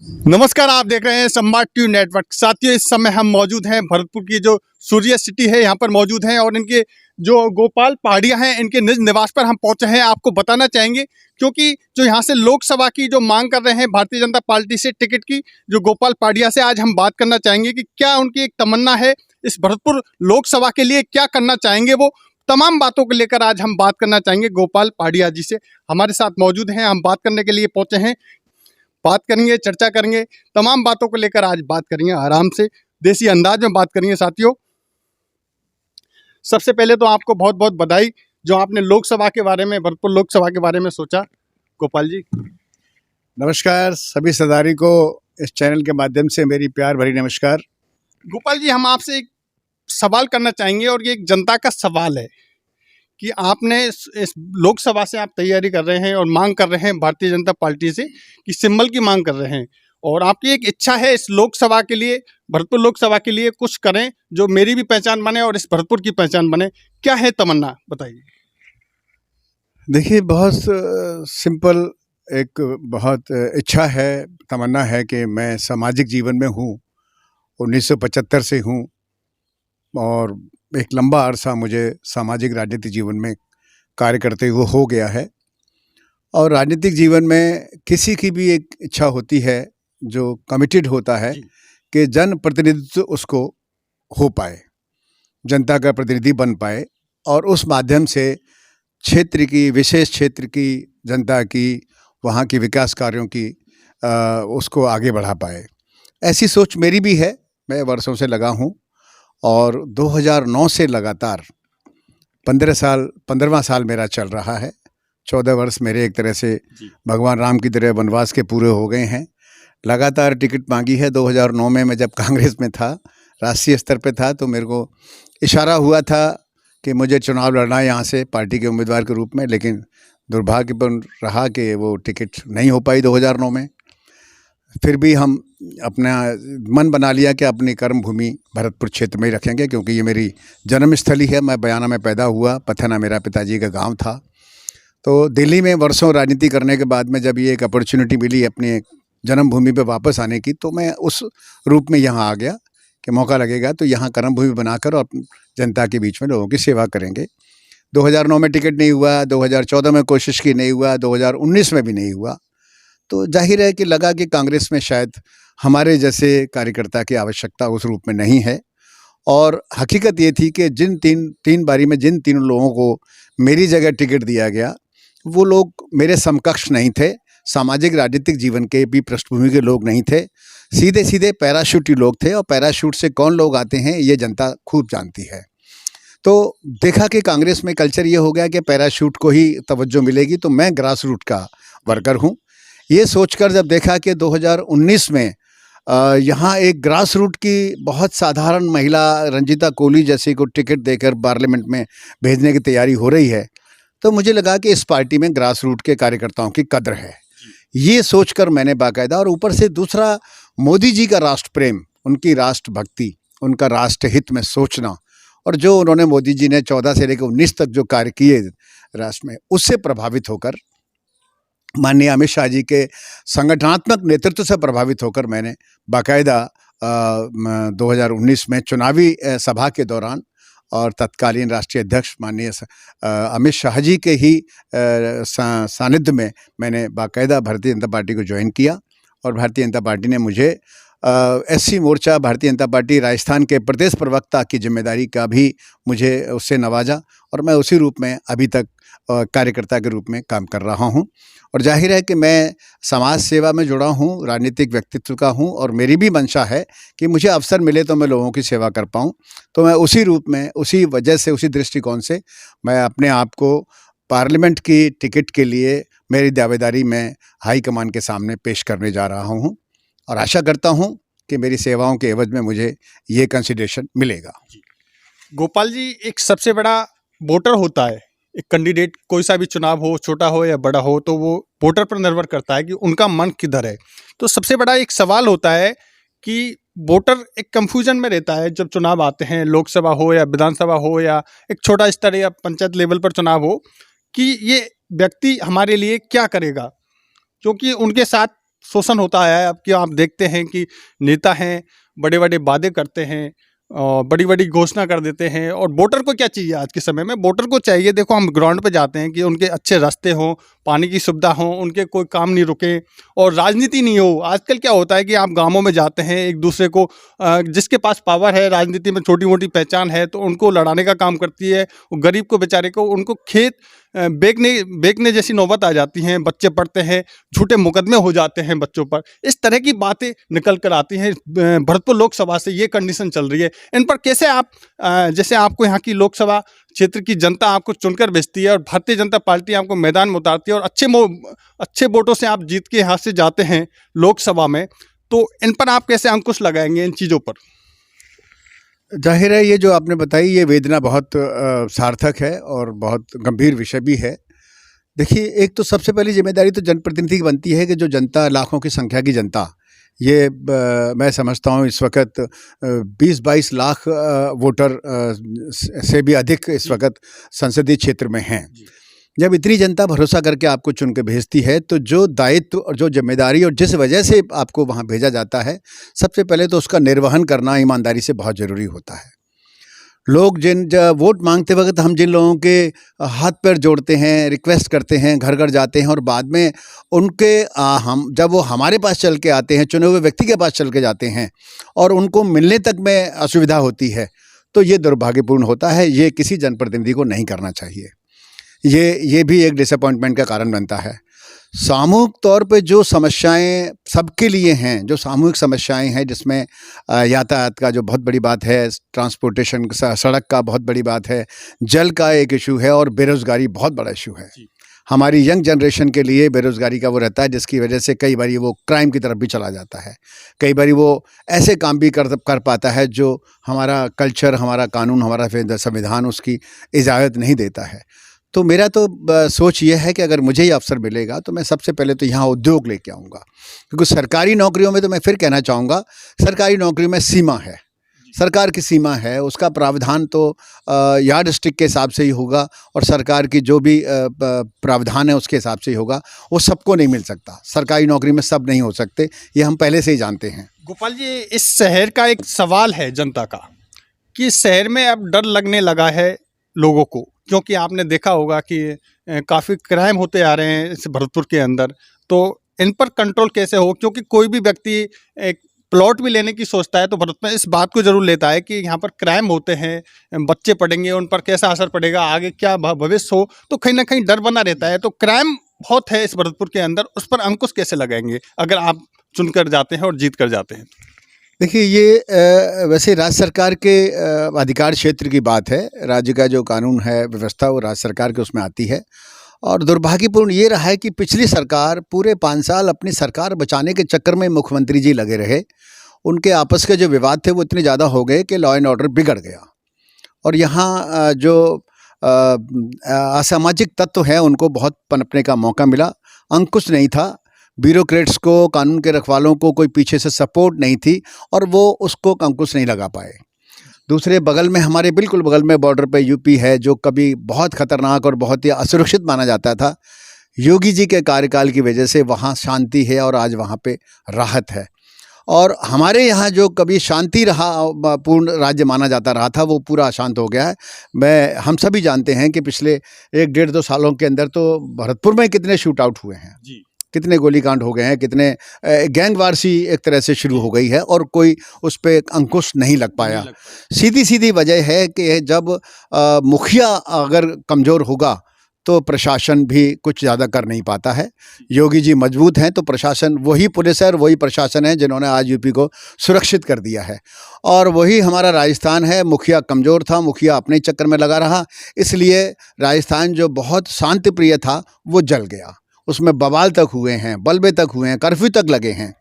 नमस्कार, आप देख रहे हैं सम्राट टीवी नेटवर्क। साथियों, इस समय हम मौजूद हैं भरतपुर की जो सूर्य सिटी है, यहाँ पर मौजूद हैं और इनके जो गोपाल पहाड़िया हैं, इनके निज निवास पर हम पहुंचे हैं। आपको बताना चाहेंगे क्योंकि जो यहाँ से लोकसभा की जो मांग कर रहे हैं भारतीय जनता पार्टी से टिकट की, जो गोपाल पहाड़िया से आज हम बात करना चाहेंगे कि क्या उनकी एक तमन्ना है इस भरतपुर लोकसभा के लिए, क्या करना चाहेंगे वो। तमाम बातों को लेकर आज हम बात करना चाहेंगे गोपाल पहाड़िया जी से। हमारे साथ मौजूद हैं, हम बात करने के लिए पहुंचे हैं। बात करेंगे, चर्चा करेंगे, तमाम बातों को लेकर आज बात करेंगे, आराम से देसी अंदाज में बात करेंगे। साथियों, सबसे पहले तो आपको बहुत बहुत बधाई जो आपने लोकसभा के बारे में, भरतपुर लोकसभा के बारे में सोचा। गोपाल जी नमस्कार, सभी सरदारी को इस चैनल के माध्यम से मेरी प्यार भरी नमस्कार। गोपाल जी, हम आपसे एक सवाल करना चाहेंगे और ये एक जनता का सवाल है कि आपने इस लोकसभा से आप तैयारी कर रहे हैं और मांग कर रहे हैं भारतीय जनता पार्टी से कि सिंबल की मांग कर रहे हैं और आपकी एक इच्छा है इस लोकसभा के लिए, भरतपुर लोकसभा के लिए कुछ करें जो मेरी भी पहचान बने और इस भरतपुर की पहचान बने। क्या है तमन्ना, बताइए। देखिए, बहुत सिंपल एक बहुत इच्छा है, तमन्ना है कि मैं सामाजिक जीवन में हूँ, 1975 से हूँ और एक लंबा अरसा मुझे सामाजिक राजनीतिक जीवन में कार्य करते हुए हो गया है। और राजनीतिक जीवन में किसी की भी एक इच्छा होती है जो कमिटेड होता है कि जन प्रतिनिधित्व उसको हो पाए, जनता का प्रतिनिधि बन पाए और उस माध्यम से क्षेत्र की, विशेष क्षेत्र की जनता की, वहाँ की विकास कार्यों की उसको आगे बढ़ा पाए। ऐसी सोच मेरी भी है। मैं वर्षों से लगा हूँ और 2009 से लगातार 15वां साल मेरा चल रहा है। 14 वर्ष मेरे एक तरह से भगवान राम की तरह वनवास के पूरे हो गए हैं। लगातार टिकट मांगी है। 2009 में मैं जब कांग्रेस में था, राष्ट्रीय स्तर पे था, तो मेरे को इशारा हुआ था कि मुझे चुनाव लड़ना है यहाँ से पार्टी के उम्मीदवार के रूप में, लेकिन दुर्भाग्यपूर्ण रहा कि वो टिकट नहीं हो पाई 2009 में। फिर भी हम अपना मन बना लिया कि अपनी कर्म भूमि भरतपुर क्षेत्र में ही रखेंगे, क्योंकि ये मेरी जन्मस्थली है। मैं बयाना में पैदा हुआ, पथना मेरा पिताजी का गांव था। तो दिल्ली में वर्षों राजनीति करने के बाद में जब ये एक अपॉर्चुनिटी मिली अपनी जन्मभूमि पे वापस आने की, तो मैं उस रूप में यहाँ आ गया कि मौका लगेगा तो यहाँ कर्मभूमि बनाकर और जनता के बीच में लोगों की सेवा करेंगे। 2009 में टिकट नहीं हुआ, 2014 में कोशिश की, नहीं हुआ, 2019 में भी नहीं हुआ। तो जाहिर है कि लगा कि कांग्रेस में शायद हमारे जैसे कार्यकर्ता की आवश्यकता उस रूप में नहीं है। और हकीकत ये थी कि जिन तीन बारी में जिन तीनों लोगों को मेरी जगह टिकट दिया गया, वो लोग मेरे समकक्ष नहीं थे, सामाजिक राजनीतिक जीवन के भी पृष्ठभूमि के लोग नहीं थे, सीधे सीधे पैराशूटी लोग थे। और पैराशूट से कौन लोग आते हैं ये जनता खूब जानती है। तो देखा कि कांग्रेस में कल्चर ये हो गया कि पैराशूट को ही तवज्जो मिलेगी, तो मैं ग्रास रूट का वर्कर हूँ। ये सोचकर जब देखा कि 2019 में यहाँ एक ग्रास रूट की बहुत साधारण महिला रंजीता कोहली जैसी को टिकट देकर पार्लियामेंट में भेजने की तैयारी हो रही है, तो मुझे लगा कि इस पार्टी में ग्रास रूट के कार्यकर्ताओं की कद्र है। ये सोचकर मैंने बाकायदा, और ऊपर से दूसरा मोदी जी का राष्ट्र प्रेम, उनकी राष्ट्रभक्ति, उनका राष्ट्र हित में सोचना, और जो उन्होंने मोदी जी ने 14 से लेकर 19 तक जो कार्य किए राष्ट्र में, उससे प्रभावित होकर, माननीय अमित शाह जी के संगठनात्मक नेतृत्व से प्रभावित होकर मैंने बाकायदा 2019 में चुनावी सभा के दौरान और तत्कालीन राष्ट्रीय अध्यक्ष माननीय अमित शाह जी के ही सानिध्य में मैंने बाकायदा भारतीय जनता पार्टी को ज्वाइन किया। और भारतीय जनता पार्टी ने मुझे एससी मोर्चा भारतीय जनता पार्टी राजस्थान के प्रदेश प्रवक्ता की जिम्मेदारी का भी मुझे उससे नवाजा, और मैं उसी रूप में अभी तक कार्यकर्ता के रूप में काम कर रहा हूं। और जाहिर है कि मैं समाज सेवा में जुड़ा हूं, राजनीतिक व्यक्तित्व का हूं, और मेरी भी मंशा है कि मुझे अवसर मिले तो मैं लोगों की सेवा कर पाऊं। तो मैं उसी रूप में, उसी वजह से, उसी दृष्टिकोण से मैं अपने आप को पार्लियामेंट की टिकट के लिए मेरी दावेदारी मैं हाईकमान के सामने पेश करने जा रहा हूँ, और आशा करता हूँ कि मेरी सेवाओं के एवज में मुझे ये कंसिडरेशन मिलेगा। गोपाल जी, एक सबसे बड़ा वोटर होता है, एक कैंडिडेट, कोई सा भी चुनाव हो, छोटा हो या बड़ा हो, तो वो वोटर पर निर्भर करता है कि उनका मन किधर है। तो सबसे बड़ा एक सवाल होता है कि वोटर एक कंफ्यूजन में रहता है जब चुनाव आते हैं, लोकसभा हो या विधानसभा हो या एक छोटा स्तर या पंचायत लेवल पर चुनाव हो, कि ये व्यक्ति हमारे लिए क्या करेगा, क्योंकि उनके साथ शोषण होता आया है। अब कि आप देखते हैं कि नेता हैं, बड़े बड़े वादे करते हैं और बड़ी बड़ी घोषणा कर देते हैं, और वोटर को क्या चाहिए आज के समय में? वोटर को चाहिए, देखो हम ग्राउंड पे जाते हैं कि उनके अच्छे रास्ते हों, पानी की सुविधा हो, उनके कोई काम नहीं रुके और राजनीति नहीं हो। आजकल क्या होता है कि आप गांवों में जाते हैं, एक दूसरे को जिसके पास पावर है, राजनीति में छोटी मोटी पहचान है, तो उनको लड़ाने का काम करती है। वो गरीब को, बेचारे को, उनको खेत बेचने जैसी नौबत आ जाती हैं। बच्चे पढ़ते हैं, झूठे मुकदमे हो जाते हैं बच्चों पर। इस तरह की बातें निकल कर आती हैं। भरतपुर लोकसभा से ये कंडीशन चल रही है। इन पर कैसे आप, जैसे आपको यहाँ की लोकसभा क्षेत्र की जनता आपको चुनकर भेजती है और भारतीय जनता पार्टी आपको मैदान में उतारती है और अच्छे वोटों से आप जीत के यहाँ से जाते हैं लोकसभा में, तो इन पर आप कैसे अंकुश लगाएंगे इन चीज़ों पर? जाहिर है ये जो आपने बताई ये वेदना बहुत सार्थक है और बहुत गंभीर विषय भी है। देखिए, एक तो सबसे पहली जिम्मेदारी तो जनप्रतिनिधि की बनती है कि जो जनता, लाखों की संख्या की जनता, ये मैं समझता हूँ इस वक्त 20-22 लाख वोटर से भी अधिक इस वक्त संसदीय क्षेत्र में हैं। जब इतनी जनता भरोसा करके आपको चुन के भेजती है, तो जो दायित्व और जो जिम्मेदारी और जिस वजह से आपको वहाँ भेजा जाता है, सबसे पहले तो उसका निर्वहन करना ईमानदारी से बहुत ज़रूरी होता है। लोग वोट मांगते वक्त हम जिन लोगों के हाथ पैर जोड़ते हैं, रिक्वेस्ट करते हैं, घर घर जाते हैं और बाद में उनके हम जब वो हमारे पास चल के आते हैं, चुने हुए व्यक्ति के पास चल के जाते हैं और उनको मिलने तक में असुविधा होती है, तो ये दुर्भाग्यपूर्ण होता है। ये किसी जनप्रतिनिधि को नहीं करना चाहिए। ये भी एक डिसअपॉइंटमेंट का कारण बनता है। सामूहिक तौर पे जो समस्याएं सबके लिए हैं, जो सामूहिक समस्याएं हैं, जिसमें यातायात का जो बहुत बड़ी बात है, ट्रांसपोर्टेशन, सड़क का बहुत बड़ी बात है, जल का एक इशू है और बेरोज़गारी बहुत बड़ा इशू है। हमारी यंग जनरेशन के लिए बेरोज़गारी का वो रहता है जिसकी वजह से कई बार वो क्राइम की तरफ भी चला जाता है। कई बार वो ऐसे काम भी कर पाता है जो हमारा कल्चर, हमारा कानून, हमारा संविधान उसकी इजाज़त नहीं देता है। तो मेरा तो सोच ये है कि अगर मुझे ये अवसर मिलेगा तो मैं सबसे पहले तो यहाँ उद्योग लेके आऊँगा, क्योंकि सरकारी नौकरियों में तो मैं फिर कहना चाहूँगा, सरकारी नौकरी में सीमा है, सरकार की सीमा है, उसका प्रावधान तो यार्ड स्टिक के हिसाब से ही होगा और सरकार की जो भी प्रावधान है उसके हिसाब से ही होगा। वो सबको नहीं मिल सकता, सरकारी नौकरी में सब नहीं हो सकते, ये हम पहले से ही जानते हैं। गोपाल जी, इस शहर का एक सवाल है जनता का कि शहर में अब डर लगने लगा है लोगों को, क्योंकि आपने देखा होगा कि काफ़ी क्राइम होते आ रहे हैं इस भरतपुर के अंदर। तो इन पर कंट्रोल कैसे हो? क्योंकि कोई भी व्यक्ति एक प्लॉट भी लेने की सोचता है तो भरतपुर में इस बात को ज़रूर लेता है कि यहाँ पर क्राइम होते हैं, बच्चे पढ़ेंगे, उन पर कैसा असर पड़ेगा, आगे क्या भविष्य हो, तो कहीं ना कहीं डर बना रहता है। तो क्राइम बहुत है इस भरतपुर के अंदर, उस पर अंकुश कैसे लगाएंगे अगर आप चुनकर जाते हैं और जीत कर जाते हैं? देखिए, ये वैसे राज्य सरकार के अधिकार क्षेत्र की बात है। राज्य का जो कानून है, व्यवस्था, वो राज्य सरकार के उसमें आती है। और दुर्भाग्यपूर्ण ये रहा है कि पिछली सरकार पूरे 5 साल अपनी सरकार बचाने के चक्कर में मुख्यमंत्री जी लगे रहे। उनके आपस के जो विवाद थे वो इतने ज़्यादा हो गए कि लॉ एंड ऑर्डर बिगड़ गया और यहाँ जो असामाजिक तत्व हैं उनको बहुत पनपने का मौका मिला। अंकुश नहीं था, ब्यूरोक्रेट्स को, कानून के रखवालों को कोई पीछे से सपोर्ट नहीं थी और वो उसको अंकुश नहीं लगा पाए। दूसरे बगल में, हमारे बिल्कुल बगल में बॉर्डर पे यूपी है, जो कभी बहुत ख़तरनाक और बहुत ही असुरक्षित माना जाता था। योगी जी के कार्यकाल की वजह से वहाँ शांति है और आज वहाँ पे राहत है। और हमारे यहाँ जो कभी शांति रहा, पूर्ण राज्य माना जाता रहा था, वो पूरा अशांत हो गया है। हम सभी जानते हैं कि पिछले 1-1.5-2 सालों के अंदर तो भरतपुर में कितने शूट आउट हुए हैं जी, कितने गोलीकांड हो गए हैं, कितने गैंगवारसी एक तरह से शुरू हो गई है और कोई उस पर अंकुश नहीं लग पाया। सीधी वजह है कि जब मुखिया अगर कमज़ोर होगा तो प्रशासन भी कुछ ज़्यादा कर नहीं पाता है। योगी जी मजबूत हैं तो प्रशासन, वही पुलिस है और वही प्रशासन है जिन्होंने आज यूपी को सुरक्षित कर दिया है। और वही हमारा राजस्थान है, मुखिया कमज़ोर था, मुखिया अपने चक्कर में लगा रहा, इसलिए राजस्थान जो बहुत शांति प्रिय था वो जल गया। उसमें बवाल तक हुए हैं, बलबे तक हुए हैं, कर्फ्यू तक लगे हैं।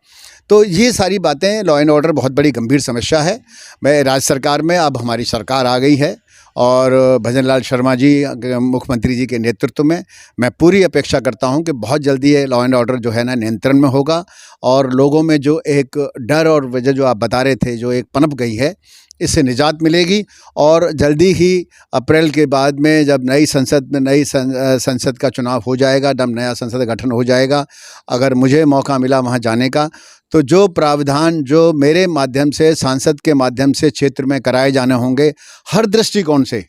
तो ये सारी बातें, लॉ एंड ऑर्डर बहुत बड़ी गंभीर समस्या है। मैं राज्य सरकार में, अब हमारी सरकार आ गई है और भजन लाल शर्मा जी मुख्यमंत्री जी के नेतृत्व में मैं पूरी अपेक्षा करता हूं कि बहुत जल्दी ये लॉ एंड ऑर्डर जो है ना नियंत्रण में होगा और लोगों में जो एक डर और वजह जो आप बता रहे थे जो एक पनप गई है इससे निजात मिलेगी। और जल्दी ही अप्रैल के बाद में जब नई संसद का चुनाव हो जाएगा, जब नया संसद का गठन हो जाएगा, अगर मुझे मौका मिला वहाँ जाने का, तो जो प्रावधान जो मेरे माध्यम से सांसद के माध्यम से क्षेत्र में कराए जाने होंगे, हर दृष्टिकोण से,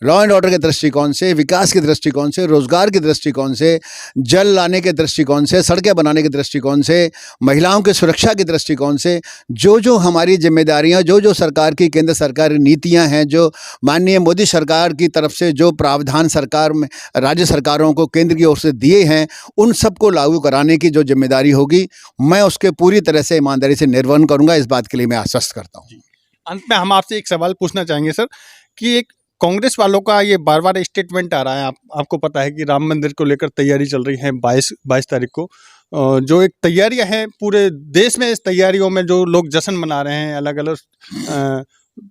लॉ एंड ऑर्डर के दृष्टिकोण से, विकास के दृष्टिकोण से, रोजगार के दृष्टिकोण से, जल लाने के दृष्टिकोण से, सड़कें बनाने के दृष्टिकोण से, महिलाओं की सुरक्षा के दृष्टिकोण से, जो जो हमारी जिम्मेदारियां, जो जो सरकार की केंद्र सरकार नीतियां हैं, जो माननीय मोदी सरकार की तरफ से जो प्रावधान सरकार में राज्य सरकारों को केंद्र की ओर से दिए हैं, उन सबको लागू कराने की जो जिम्मेदारी होगी, मैं उसके पूरी तरह से ईमानदारी से निर्वहन करूँगा। इस बात के लिए मैं आश्वस्त करता हूँ। अंत में हम आपसे एक सवाल पूछना चाहेंगे सर कि एक कांग्रेस वालों का ये बार बार स्टेटमेंट आ रहा है, आपको पता है कि राम मंदिर को लेकर तैयारी चल रही है 22 तारीख को, जो एक तैयारियां हैं पूरे देश में, इस तैयारियों में जो लोग जश्न मना रहे हैं अलग अलग,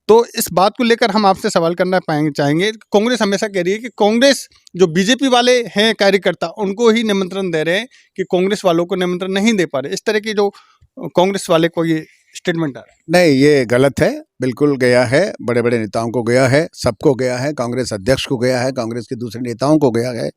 तो इस बात को लेकर हम आपसे सवाल करना चाहेंगे। कांग्रेस हमेशा कह रही है कि कांग्रेस जो बीजेपी वाले हैं कार्यकर्ता उनको ही निमंत्रण दे रहे हैं कि कांग्रेस वालों को निमंत्रण नहीं दे पा रहे, इस तरह की जो कांग्रेस वाले को ये स्टेटमेंट आ रहा है। नहीं, ये गलत है, बिल्कुल गया है, बड़े बड़े नेताओं को गया है, सबको गया है, कांग्रेस अध्यक्ष को गया है, कांग्रेस के दूसरे नेताओं को गया है,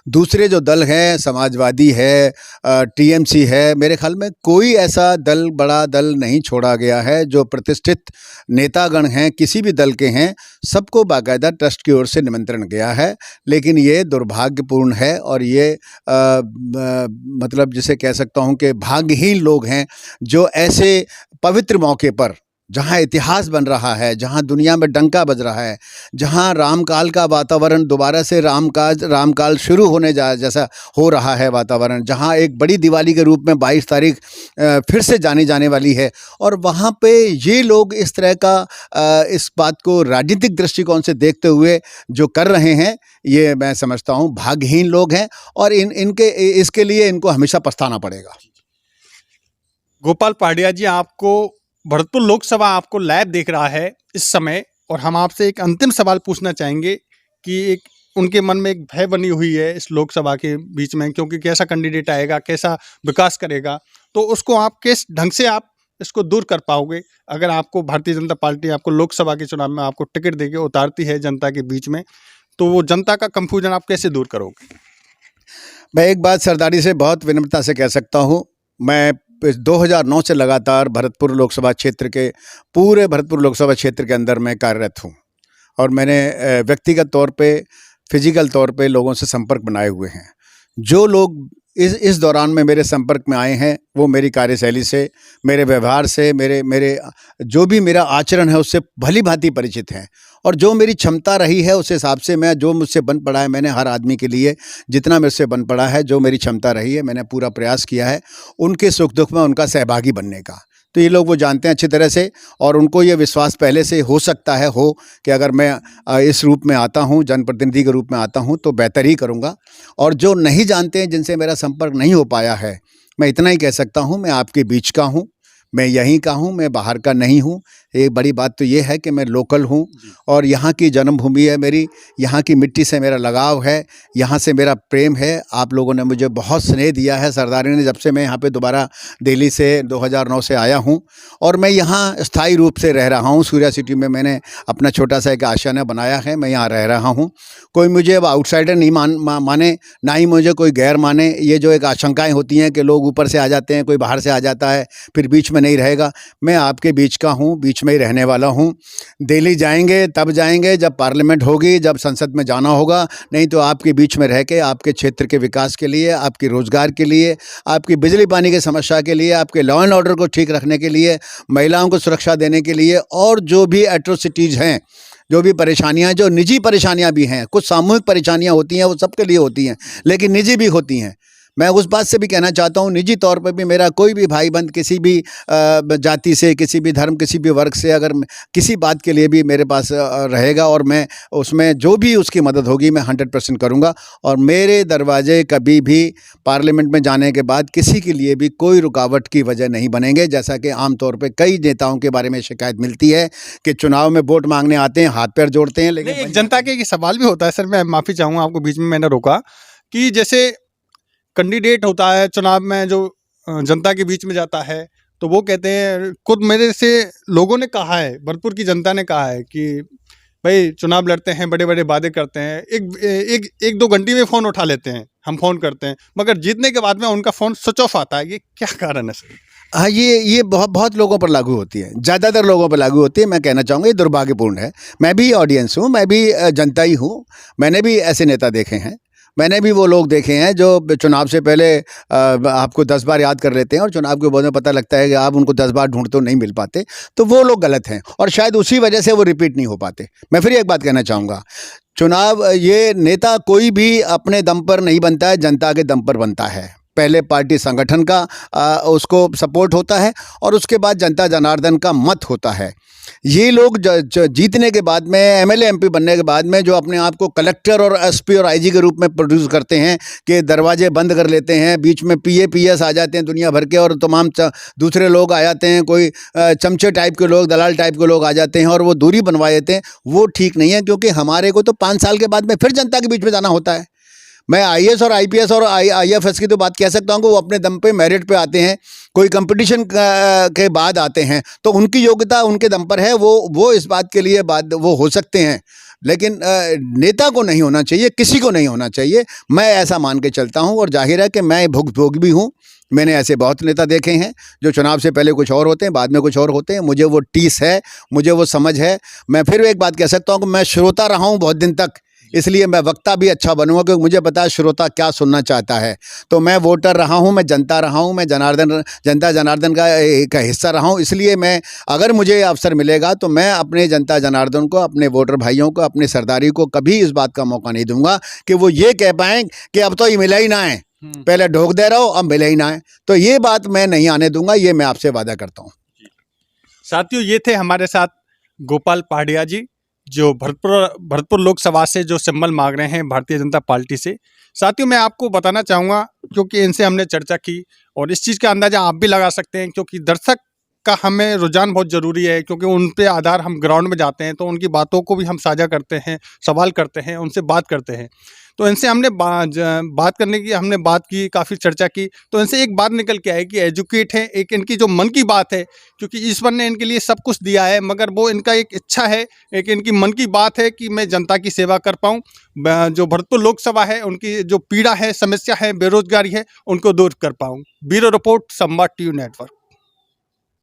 दूसरे जो दल हैं, समाजवादी है, टीएमसी है, मेरे ख्याल में कोई ऐसा दल, बड़ा दल नहीं छोड़ा गया है। जो प्रतिष्ठित नेतागण हैं किसी भी दल के हैं, सबको बाकायदा ट्रस्ट की ओर से निमंत्रण गया है। लेकिन ये दुर्भाग्यपूर्ण है और ये मतलब जिसे कह सकता हूँ कि भाग्यहीन लोग हैं जो ऐसे पवित्र मौके पर, जहाँ इतिहास बन रहा है, जहाँ दुनिया में डंका बज रहा है, जहाँ रामकाल का वातावरण दोबारा से रामकाल शुरू होने जैसा हो रहा है वातावरण, जहाँ एक बड़ी दिवाली के रूप में 22 तारीख फिर से जानी जाने वाली है, और वहाँ पे ये लोग इस तरह का इस बात को राजनीतिक दृष्टिकोण से देखते हुए जो कर रहे हैं, ये मैं समझता हूँ भाग्यहीन लोग हैं और इसके लिए इनको हमेशा पछताना पड़ेगा। गोपाल पहाड़िया जी, आपको भरतपुर लोकसभा आपको लाइव देख रहा है इस समय, और हम आपसे एक अंतिम सवाल पूछना चाहेंगे कि एक उनके मन में एक भय बनी हुई है इस लोकसभा के बीच में, क्योंकि कैसा कैंडिडेट आएगा, कैसा विकास करेगा, तो उसको आप किस ढंग से आप इसको दूर कर पाओगे अगर आपको भारतीय जनता पार्टी आपको लोकसभा के चुनाव में आपको टिकट देके उतारती है जनता के बीच में, तो वो जनता का कंफ्यूजन आप कैसे दूर करोगे? मैं एक बात सरदारी से बहुत विनम्रता से कह सकता हूँ, मैं 2009 से लगातार भरतपुर लोकसभा क्षेत्र के पूरे भरतपुर लोकसभा क्षेत्र के अंदर मैं कार्यरत हूँ और मैंने व्यक्तिगत तौर पे, फिजिकल तौर पे लोगों से संपर्क बनाए हुए हैं। जो लोग इस दौरान में मेरे संपर्क में आए हैं, वो मेरी कार्यशैली से, मेरे व्यवहार से, मेरे जो भी मेरा आचरण है उससे भली भांति परिचित हैं, और जो मेरी क्षमता रही है उस हिसाब से मैं, जो मुझसे बन पड़ा है, मैंने हर आदमी के लिए जितना मुझसे बन पड़ा है, जो मेरी क्षमता रही है, मैंने पूरा प्रयास किया है उनके सुख दुख में उनका सहभागी बनने का। तो ये लोग वो जानते हैं अच्छी तरह से, और उनको ये विश्वास पहले से हो सकता है कि अगर मैं इस रूप में आता हूँ, जनप्रतिनिधि के रूप में आता हूँ, तो बेहतर ही करूँगा। और जो नहीं जानते हैं, जिनसे मेरा संपर्क नहीं हो पाया है, मैं इतना ही कह सकता हूँ, मैं आपके बीच का हूँ, मैं यहीं का हूँ, मैं बाहर का नहीं हूँ। एक बड़ी बात तो ये है कि मैं लोकल हूँ और यहाँ की जन्मभूमि है मेरी, यहाँ की मिट्टी से मेरा लगाव है, यहाँ से मेरा प्रेम है। आप लोगों ने मुझे बहुत स्नेह दिया है सरदारी ने, जब से मैं यहाँ पे दोबारा दिल्ली से 2009 से आया हूँ, और मैं यहाँ स्थायी रूप से रह रहा हूँ। सूर्या सिटी में मैंने अपना छोटा सा एक आशियाना बनाया है, मैं यहाँ रह रहा हूँ। कोई मुझे अब आउटसाइडर नहीं माने, ना ही मुझे कोई गैर माने। ये जो एक आशंकाएँ होती हैं कि लोग ऊपर से आ जाते हैं, कोई बाहर से आ जाता है, फिर बीच में नहीं रहेगा, मैं आपके बीच का हूँ, बीच में ही रहने वाला हूँ। दिल्ली जाएंगे तब जाएंगे जब पार्लियामेंट होगी, जब संसद में जाना होगा, नहीं तो आपके बीच में रह के आपके क्षेत्र के विकास के लिए, आपके रोजगार के लिए, आपकी बिजली पानी की समस्या के लिए, आपके लॉ एंड ऑर्डर को ठीक रखने के लिए, महिलाओं को सुरक्षा देने के लिए, और जो भी एट्रोसिटीज़ हैं, जो भी परेशानियां, जो निजी परेशानियां भी हैं, कुछ सामूहिक परेशानियां होती हैं, वो सबके लिए होती हैं, लेकिन निजी भी होती हैं। मैं उस बात से भी कहना चाहता हूँ, निजी तौर पर भी मेरा कोई भी भाई बंद किसी भी जाति से, किसी भी धर्म, किसी भी वर्ग से अगर किसी बात के लिए भी मेरे पास रहेगा और मैं उसमें जो भी उसकी मदद होगी मैं 100% करूँगा। और मेरे दरवाजे कभी भी पार्लियामेंट में जाने के बाद किसी के लिए भी कोई रुकावट की वजह नहीं बनेंगे। जैसा कि आमतौर पे कई नेताओं के बारे में शिकायत मिलती है कि चुनाव में वोट मांगने आते हैं, हाथ पैर जोड़ते हैं, लेकिन एक जनता के सवाल भी होता है सर, मैं माफ़ी चाहूँगा आपको बीच में मैंने रोका, कि जैसे कैंडिडेट होता है चुनाव में जो जनता के बीच में जाता है, तो वो कहते हैं, खुद मेरे से लोगों ने कहा है, भरतपुर की जनता ने कहा है कि भाई चुनाव लड़ते हैं, बड़े बड़े वादे करते हैं, एक दो घंटे में फ़ोन उठा लेते हैं, हम फ़ोन करते हैं, मगर जीतने के बाद में उनका फ़ोन स्विच ऑफ आता है। ये क्या कारण है सर? हाँ, ये बहुत बहुत लोगों पर लागू होती है, ज़्यादातर लोगों पर लागू होती है। मैं कहना चाहूँगा ये दुर्भाग्यपूर्ण है। मैं भी ऑडियंस हूँ, मैं भी जनता ही हूँ। मैंने भी ऐसे नेता देखे हैं, मैंने भी वो लोग देखे हैं जो चुनाव से पहले आपको 10 बार याद कर लेते हैं और चुनाव के बाद में पता लगता है कि आप उनको 10 बार ढूंढते हो, नहीं मिल पाते। तो वो लोग गलत हैं और शायद उसी वजह से वो रिपीट नहीं हो पाते। मैं फिर एक बात कहना चाहूँगा, चुनाव ये नेता कोई भी अपने दम पर नहीं बनता है, जनता के दम पर बनता है। पहले पार्टी संगठन का उसको सपोर्ट होता है और उसके बाद जनता जनार्दन का मत होता है। ये लोग जीतने के बाद में, एमएलए एमपी बनने के बाद में, जो अपने आप को कलेक्टर और एसपी और आईजी के रूप में प्रोड्यूस करते हैं कि दरवाजे बंद कर लेते हैं, बीच में पीए पीएस आ जाते हैं दुनिया भर के और तमाम दूसरे लोग आ जाते हैं, कोई चमचे टाइप के लोग, दलाल टाइप के लोग आ जाते हैं और वो दूरी बनवा देते हैं। वो ठीक नहीं है, क्योंकि हमारे को तो 5 साल के बाद में फिर जनता के बीच में जाना होता है। मैं आईएएस और आईपीएस और आईएफएस की तो बात कह सकता हूँ कि वो अपने दम पे मेरिट पे आते हैं, कोई कंपटीशन के बाद आते हैं, तो उनकी योग्यता उनके दम पर है, वो इस बात के लिए बाद वो हो सकते हैं। लेकिन नेता को नहीं होना चाहिए, किसी को नहीं होना चाहिए, मैं ऐसा मान के चलता हूँ। और जाहिर है कि मैं भुगभोगी भी हूँ। मैंने ऐसे बहुत नेता देखे हैं जो चुनाव से पहले कुछ और होते हैं, बाद में कुछ और होते हैं। मुझे वो टीस है, मुझे वो समझ है। मैं फिर एक बात कह सकता हूँ कि मैं श्रोता रहा हूँ बहुत दिन तक, इसलिए मैं वक्ता भी अच्छा बनूंगा, क्योंकि मुझे पता है श्रोता क्या सुनना चाहता है। तो मैं वोटर रहा हूं, मैं जनता रहा हूं, मैं जनता जनार्दन का एक हिस्सा रहा हूं। इसलिए मैं, अगर मुझे अवसर मिलेगा तो मैं अपने जनता जनार्दन को, अपने वोटर भाइयों को, अपने सरदारी को कभी इस बात का मौका नहीं दूंगा कि वो ये कह पाएँ कि अब तो ये मिला ही ना है, पहले ढोक दे रहा हो, अब मिला ही ना है। तो ये बात मैं नहीं आने दूंगा, ये मैं आपसे वादा करता हूँ। साथियों, ये थे हमारे साथ गोपाल पहाड़िया जी, जो भरतपुर लोकसभा से जो सिंबल मांग रहे हैं भारतीय जनता पार्टी से। साथियों, मैं आपको बताना चाहूँगा, क्योंकि इनसे हमने चर्चा की और इस चीज़ का अंदाज़ा आप भी लगा सकते हैं, क्योंकि दर्शक का हमें रुझान बहुत ज़रूरी है, क्योंकि उन पे आधार हम ग्राउंड में जाते हैं तो उनकी बातों को भी हम साझा करते हैं, सवाल करते हैं, उनसे बात करते हैं। तो इनसे हमने बात करने की हमने बात की, काफ़ी चर्चा की, तो इनसे एक बात निकल के आई कि एजुकेट है, एक इनकी जो मन की बात है, क्योंकि ईश्वर ने इनके लिए सब कुछ दिया है, मगर वो इनका एक इच्छा है, एक इनकी मन की बात है कि मैं जनता की सेवा कर पाऊँ। जो भरतपुर लोकसभा है, उनकी जो पीड़ा है, समस्या है, बेरोजगारी है, उनको दूर कर पाऊँ। ब्यूरो रिपोर्ट, संवाद टीवी नेटवर्क।